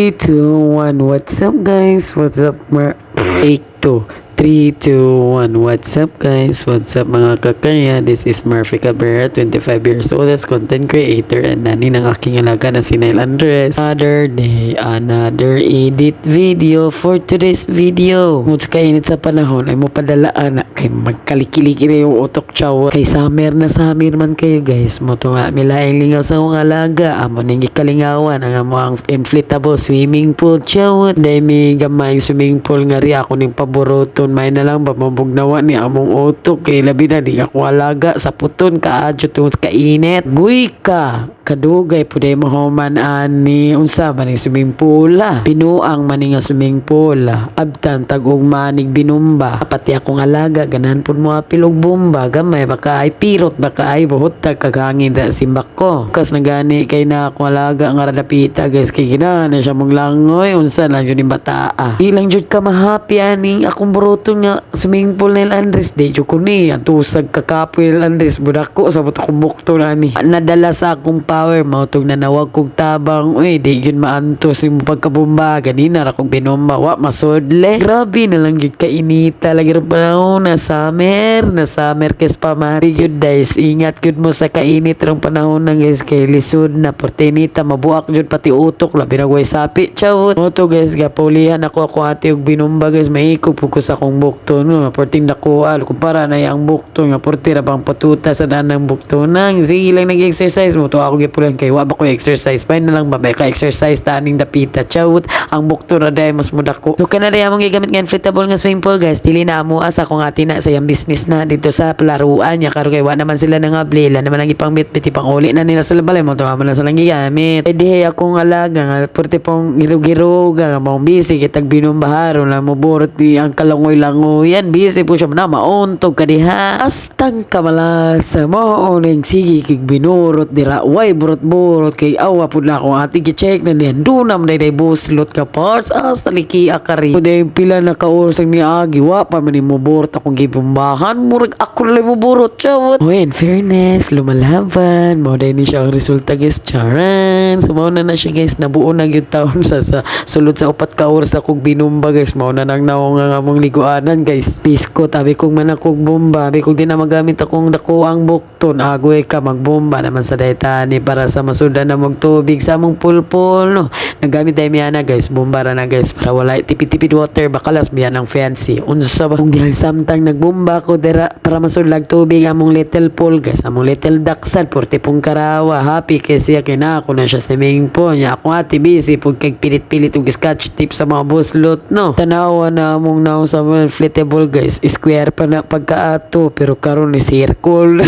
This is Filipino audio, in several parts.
3, 2, 1. What's up, guys? What's up, 2, 3, 2, 1. What's up, guys? What's up, mga kakaya? This is Murphy Cabrera, 25 years old, as content creator and nani ng aking alaga na si Nail Andres. Another day, another edit video for today's video. Kung kainit sa panahon, ay mo padalaan na kay magkalikiliki na yung utok chow. Kay summer man kayo, guys. Mo ito nga milaing lingaw sa mga alaga. Amo nang ikalingawan ang among inflatable swimming pool chow. Dahil may gamayang swimming pool nga rin ako ning paboruton. May na lang ba mabugnawa ni among utok. Kay labi na di ako alaga sa puton kaadyo tungod kainit. Guy ka! Kadugay puday mahuman ani unsa man swimming pool pinuang man nga swimming pool abtan tag-og manig binumba pati akong alaga ganahan pud mo apilog bomba gamay baka ay pirot baka ay buhot tag kagangin da simbak ko kas nagani kay na akong alaga nga radapita guys kay ginahan na siya mong langoy unsa lang yun bata ilang jud ka mahappy ani akong buruton nga swimming pool nil Andres de jud ko ni antusag kakapoy nil Andres budak ko sa buto kong bukto ani nadala sa akong power mautog na nawag kog tabang uy di yun maantos yung pagkabumba ganina ra kog binomba wa masudle grabe na lang yun kainita lagi rin panahon na summer kes pamari yun guys ingat yun mo sa kainit rin panahon na guys kay lisod na portinita mabuak yun pati utok labi na guay sapi chawot moto guys gapulihan ako ati og binomba guys maikog po sa akong bukto no porting nakual kumpara na yung bukto nga portira bang patuta sa danang bukto nang sige lang nag-exercise mo to ako gipulan kay wa ba ko exercise pa na lang ba ka exercise taning dapita chawut ang bukto na day mas muda ko so kana day among gigamit nga inflatable nga swimming pool guys dili na amo asa kung ati na sa yang business na dito sa palaruan nya karon kay wa naman sila nang ablila naman ang ipang bitbit ipang uli na nila sa balay mo to man sa lang gigamit di akong alaga nga porte pong girugiruga nga mong busy kitag binumbaharo lang mo burot di ang kalangoy-langoy yan busy po siya na mauntog ka diha astang kamalasa mo oning sige kig binurot dira way burot kay awa pud na ako ati gi-check na niyan dunam day buslot ka parts taliki akari day pila na kaoras ni agi wa pa man mo burot akong gibumbahan murag ako lang mo burot chawot oh in fairness lumalaban mo day ni siya ang resulta guys charan sumaw na siya guys nabuo na gyud taon sa sulod sa upat ka oras akong binumba guys mao na nang naong nga among liguanan guys pisko tabi kong man akong bomba bi kog di na magamit akong dako ang bukton agoy ka magbomba naman sa daytani para sa masudan na mong tubig sa among pulpul no nagamit tayo miana guys bumbara na guys para wala tipid-tipid water bakalas biyan ang fancy unsa ba kung dihang samtang nagbomba ko dira para masudlag tubig among little pool guys among little daksal porte pong karawa happy kasi kay na ako na siya swimming pool nya ako ati busy pag kag pilit-pilit og scotch tip sa mga buslot no tanawa na among naong sa inflatable guys square pa na pagkaato pero karon ni circle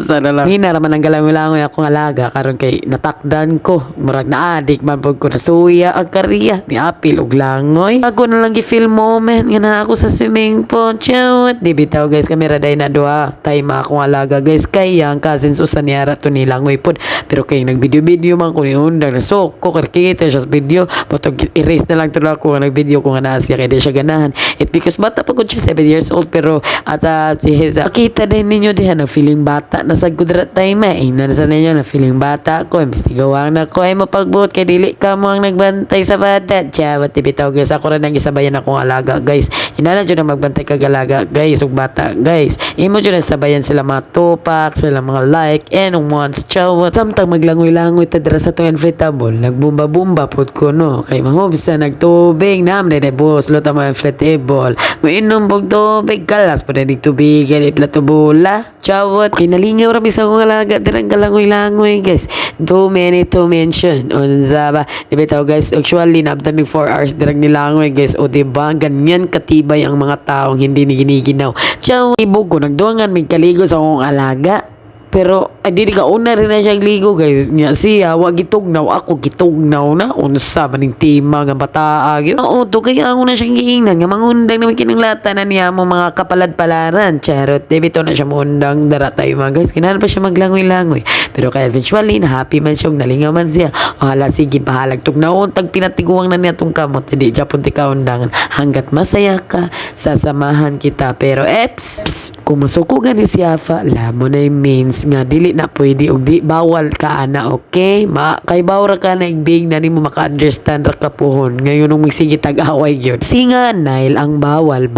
sana lang hinaraman ang galangoy-langoy akong alaga karon kay natakdan ko murag na adik man pag ko nasuya ang kariya ni apil og langoy ako na lang gi-feel moment nga na ako sa swimming pool chawat di bitaw guys kamera day na duha time akong alaga guys kay ang cousins usan niara to ni langoy pod pero kay nagvideo man ko ni undang na so ko kita siya sa video botog erase na lang to ako nga nagvideo ko nga naa siya kay di siya ganahan it because bata pa ko siya 7 years old pero at si Heza kita din ninyo diha na feeling bata na sa kudrat time na sa ninyo na feeling bata ko imbis gawang na ko ay mapagbuot kay dili ka mo ang nagbantay sa bata chawat bitaw guys ako rin ang isabayan akong alaga guys inana dyan na magbantay kag alaga guys ug bata guys imo dyan na sabayan sila mga tupak sila mga like and once chawat samtang maglangoy-langoy ta dira sa to inflatable nagbumba-bumba pod ko no kay mahubsa nagtubig nam day boss lot ang inflatable mainom bog tubig kalas pa dig tubig gali plato bola chawat kinalingaw rami sa akong alaga dira galangoy-langoy guys too many to mention unsa ba di bitaw guys actually nabtamig 4 hours dirang nilangoy guys o diba ganyan katibay ang mga taong hindi ni giniginaw ciao ibog ko nagduangan may kaligo sa akong alaga pero ay di ka una rin na siyang ligo guys nya siya wa gitugnaw ako gitugnaw na unsa maning tima nga bataa gyud oo to kaya ako na siyang giingnan nga mangundang na kining lata na niya mo mga kapalad-palaran charot debito na siya mundang dara tayo mga guys kinahan pa siya maglangoy-langoy Pero kaya eventually na happy man siya nalingaw man siya. O hala sige bahalag tug naon tag pinatiguang na niya tong kamot hindi japon ti kaundangan hanggat masaya ka sasamahan kita pero eps kung masuko gani si Afa lamo na yung means nga dili na pwede og di bawal ka ana okay kay bawra ka na igbig na nimo maka-understand ra ka puhon ngayon nung magsige tag-away gyud singa Nail ang bawal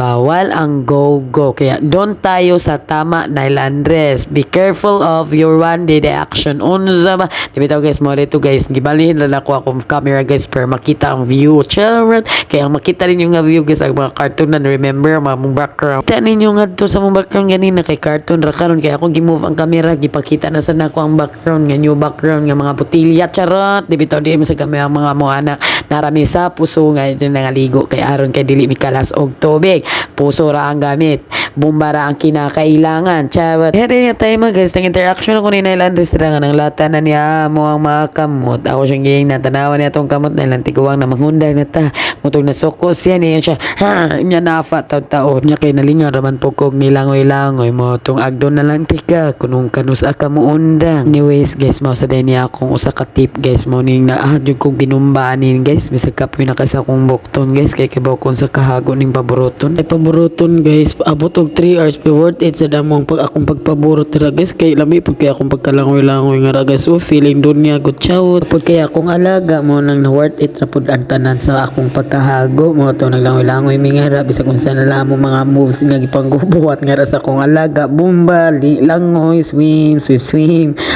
ang go kaya don tayo sa tama Nail Andres be careful of your one day action unsa ba dibitaw guys mo dito guys gibalhin lang ako akong camera guys para makita ang view charot kaya makita rin yung view guys ang mga cartoon na remember mga mong background kita ninyo nga to sa mong background ganina kay cartoon ra karon kaya ako gimove ang camera gipakita na sa nako ang background nga new background nga mga botilya charot dibitaw di mo sa camera mga mo anak narami sa puso nga nangaligo kay aron kay dili mikalas og tubig puso ra ang gamit bomba ra ang kinakailangan charot here nga tayo mga guys nang interaction ako ni Nail Andres nga ng lata na niya mo ang mga kamot ako siyang giyeng natanawan niya tong kamot na ilang tiguang na manghunday na ta mutong nasukos yan siya ha niya nafa taon niya kay nalingan raman po kog nilangoy-langoy mo tong agdon na lang tika kunong kanus aka mo undang anyways guys mao sa day niya akong usa ka tip guys mo ning naadjud kog binumbaanin guys bisag kapoy na kasa kong bukton guys kay kibaw kon sa kahago ning paboruton ay paboruton guys abot og 3 hours pero worth it sa damong akong pagpaborot ra guys kay lami pud kay akong pagkalangoy-langoy nga ra guys feeling dunya good chawt pud kay akong alaga mo nang na worth it ra pud ang tanan sa akong pagkahago mo to naglangoy-langoy mi nga ra bisag unsa na lang mo mga moves nga gipanggubuhat nga ra sa akong alaga bumba langoy swim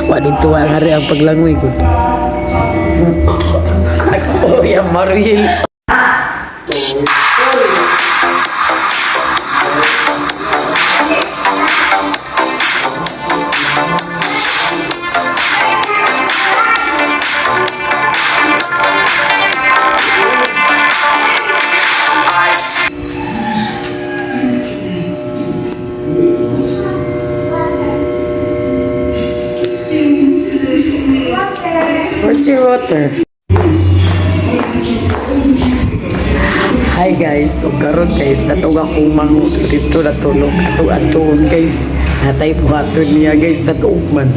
wa dito nga ra ang paglangoy gud oh ya Maril Where's your water? Hi guys, so karon guys natog akong mango dito natulog ato guys natay buhaton niya guys natuog man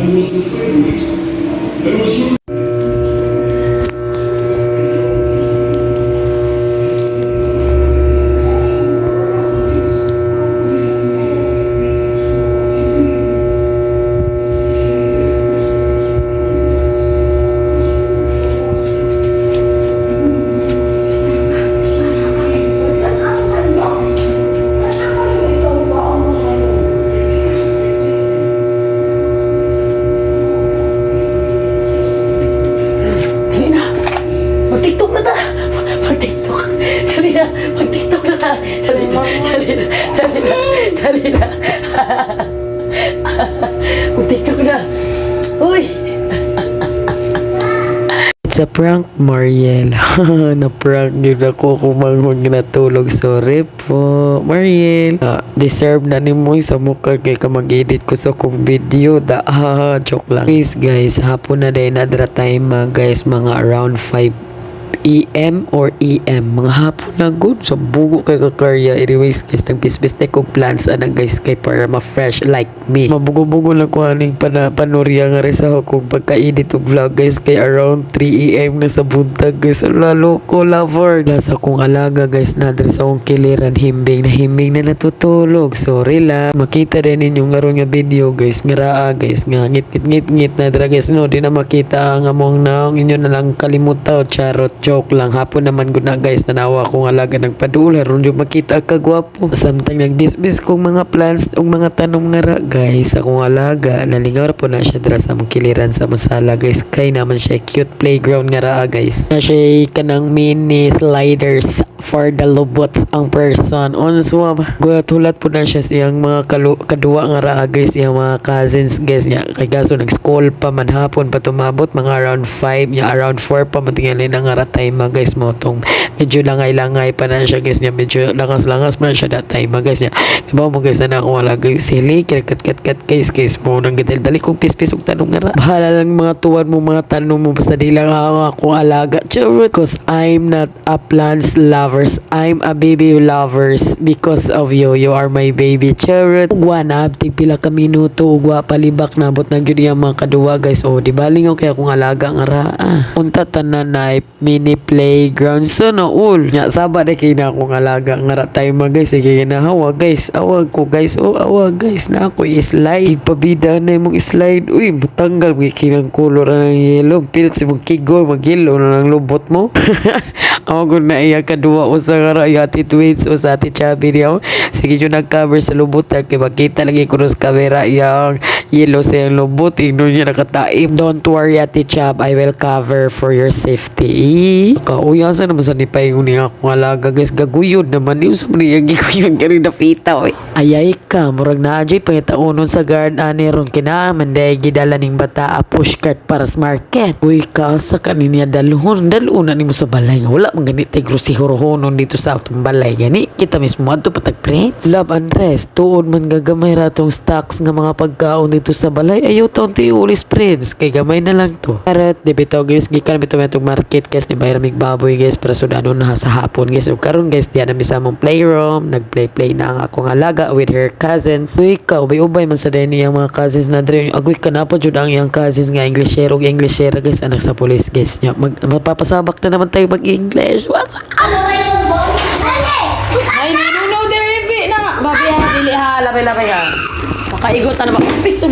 Mag-TikTok na ta. Dali na. Mag-TikTok na. Uy! It's a prank, Mariel. Na-prank yun ako kung mag natulog. Sorry po, Mariel. Deserve na ni mo sa mukha kay ka mag-edit ko sa kong video. Joke lang. Guys, hapon na din nadra time guys, mga around 5 EM or EM mga hapon na good so bugo kay kakarya anyways guys nagpisbis na kong plans ana guys kay para ma-fresh like me mabugo-bugo lang ko aning panurya nga rin sa akong pagka-edit og vlog guys kay around 3 AM na sa buntag guys lalo ko lover nasa kong alaga guys nadre sa akong kiliran himbing na natutulog sorry la makita din ninyong aron nga video guys nga raa guys nga ngit na dra guys no di na makita ang among naong inyo na lang kalimutan charot joke lang hapon naman gud na guys nanawa ko nga alaga nagpadula ron yung makita ka gwapo samtang nagbisbis kong mga plans ug mga tanom nga ra guys akong alaga nalingaw po na siya dra sa mong kiliran sa masala guys kay naman siya cute playground nga ra guys na siya kanang mini sliders for the lobots ang person unswa gulat po na siya siyang mga kaduwa nga ra guys siyang mga cousins guys nya kay gaso nag-school pa man hapon pa tumabot mga around 5 nya around 4 pa matingali na nga ra time guys mo tong medyo langay-langay pa na siya guys niya, medyo langas-langas pa na siya that time guys niya. Diba mo guys na ako wala guys sili kat guys mo nang gitel dali kong pis og tanong nga ra. Bahala lang mga tuwan mo mga tanong mo basta di lang ako alaga. Charot, cause I'm not a plants lovers, I'm a baby lovers because of you. You are my baby. Charot. Ugwa na abtig pila ka minuto ugwa palibak nabot na gyud yang mga kaduwa guys. Oh, di baling okay akong alaga nga ra. Unta tanan na mini playground so no ul. Nya saba na kay na akong alaga nga ra time guys. Sige na hawa guys. Awag ko guys. Oh, awag guys na ako slide. Igpabida na imong slide. Uy, matanggal mo kinang color ng yellow. Pilit si mong kigol mag-yellow na ng lubot mo. Awag na iya kadua usa nga ra ati tweets o sa ati chubby niya. Sige yun nag-cover sa lubot kay makita lagi ko sa camera yang yellow sa yung lubot. Igno niya nakataim. Don't worry ati chub, I will cover for your safety. Kauyasan naman sa nipayong niya akong alaga guys. Gaguyod naman yung sa mga giguyod ka rin na pita. Ayay ka, murag na ajay pangitaunon sa guard ani ron kinaaman dahil gidala ning bata a pushcart para sa market. Uy ka sa kaninya daluhon na ni mo sa balay nga wala man ganit tay grosihorohonon dito sa atong balay gani kita mismo adto patag friends. Love and rest tuod man gagamay ra tong stocks nga mga pagkaon dito sa balay ayaw taon ti ulis friends kay gamay na lang to. Karat di bitaw guys gikan bitaw metong market guys ni bayram mig baboy guys para sudano na sa hapon guys ug karon guys diyan na mi sa among playroom nagplay na ang akong alaga with her cousins. Uy ka ubay man sa din iyang mga cousins na dre agoy ka na pa jud ang iyang cousins nga Englishero guys anak sa police guys nya magpapasabak na naman tayo mag-English. What's up? Ay, no, there heavy na. Babi ha, dili ha, labay ha. Makaigot na naman. Piston.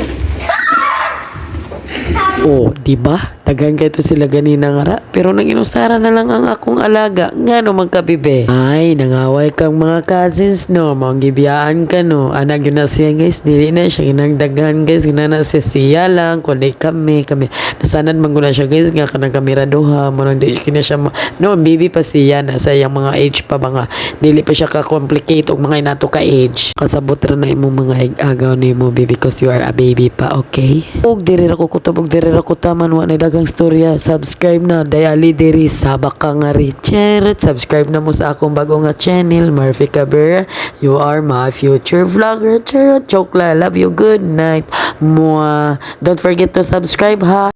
Oh, di ba? Tagan kayo sila ganina nga ra. Pero nang inusara na lang ang akong alaga. Nga no magkabibe. Ay, nangaway kang mga cousins no. Manggibiyaan ka no. Anak yun na siya guys. Dili na siya ginagdagan guys. Ginana siya lang. Kundi kami. Nasanan manguna siya guys. Nga kanang kamera duha. Manang di kina siya. No, baby pa siya. Nasa yung mga age pa ba nga. Dili pa siya ka-complicate o mga inato ka age. Kasabot ra na imong mga agaw ni mo baby. Because you are a baby pa. Okay? Og diri ra ko kutob. Og diri ra ko taman. Wa na dagang storya. Subscribe na. Dayali diri. Sabak ka nga Richard. Subscribe na mo sa akong bago nga channel. Murphy Cabrera. You are my future vlogger. Charot. Joke la. Love you. Good night. Mwah. Don't forget to subscribe ha.